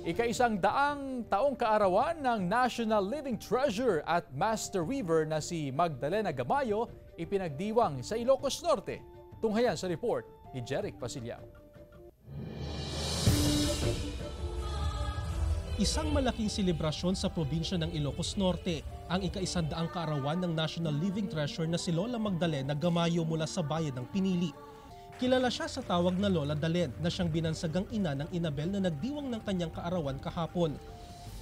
Ika-isang daang taong kaarawan ng National Living Treasure at Master Weaver na si Magdalena Gamayo ipinagdiwang sa Ilocos Norte. Tunghayan sa report ni Jeric Pasiliao. Isang malaking selebrasyon sa probinsya ng Ilocos Norte ang ika-100 kaarawan ng National Living Treasure na si Lola Magdalena Gamayo mula sa bayan ng Pinili. Kilala siya sa tawag na Lola Dalen na siyang binansagang ina ng Inabel na nagdiwang ng kanyang kaarawan kahapon.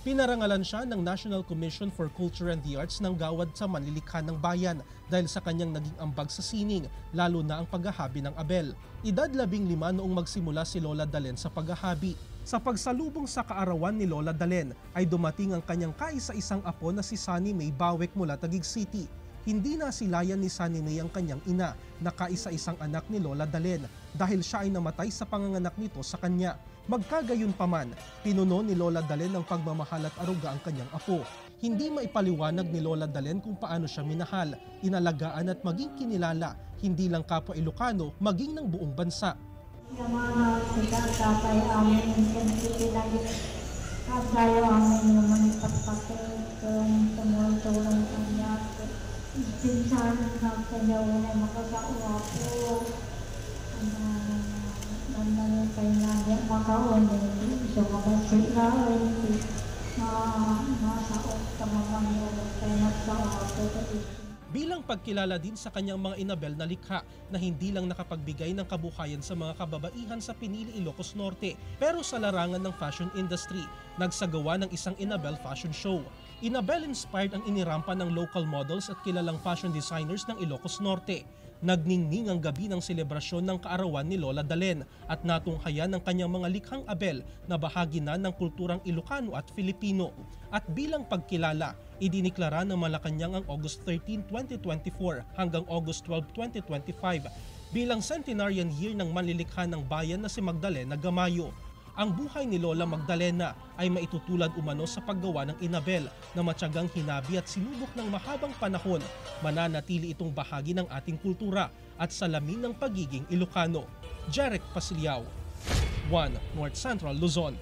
Pinarangalan siya ng National Commission for Culture and the Arts ng gawad sa manlilikha ng bayan dahil sa kanyang naging ambag sa sining, lalo na ang paghahabi ng Abel. Edad 15 noong magsimula si Lola Dalen sa paghahabi. Sa pagsalubong sa kaarawan ni Lola Dalen ay dumating ang kanyang kaisa-isang apo na si Sunny May Bawek mula Taguig City. Hindi nasilayan ni Sunny May ang kanyang ina na kaisa-isang anak ni Lola Dalen dahil siya ay namatay sa panganganak nito sa kanya. Magkagayunpaman, pinuno ni Lola Dalen ng pagmamahal at aruga ang kanyang apo. Hindi maipaliwanag ni Lola Dalen kung paano siya minahal, inalagaan at maging kinilala, hindi lang kapwa Ilocano, maging ng buong bansa. Yamana sila tatay amin lagi kasayo amin naman ipagpapit tumulong kanya pinsan na kanya wala makagawa po naman kayo na makaon so kapasik na masaot ka mga kayo nagsawa po. Bilang pagkilala din sa kanyang mga Inabel na likha na hindi lang nakapagbigay ng kabuhayan sa mga kababaihan sa Pinili, Ilocos Norte, pero sa larangan ng fashion industry, nagsagawa ng isang Inabel fashion show. Inabel-inspired ang inirampa ng local models at kilalang fashion designers ng Ilocos Norte. Nagningning ang gabi ng selebrasyon ng kaarawan ni Lola Dalen at natunghayan ng kanyang mga likhang Abel na bahagi na ng kulturang Ilocano at Filipino. At bilang pagkilala, idiniklara ng Malacanang ang August 13, 2024 hanggang August 12, 2025 bilang centenarian year ng manlilikha ng bayan na si Magdalena Gamayo. Ang buhay ni Lola Magdalena ay maitutulad umano sa paggawa ng Inabel na matyagang hinabi at sinubok ng mahabang panahon. Mananatili itong bahagi ng ating kultura at salamin ng pagiging Ilocano. Jeric Pasiliao, 1 North Central Luzon.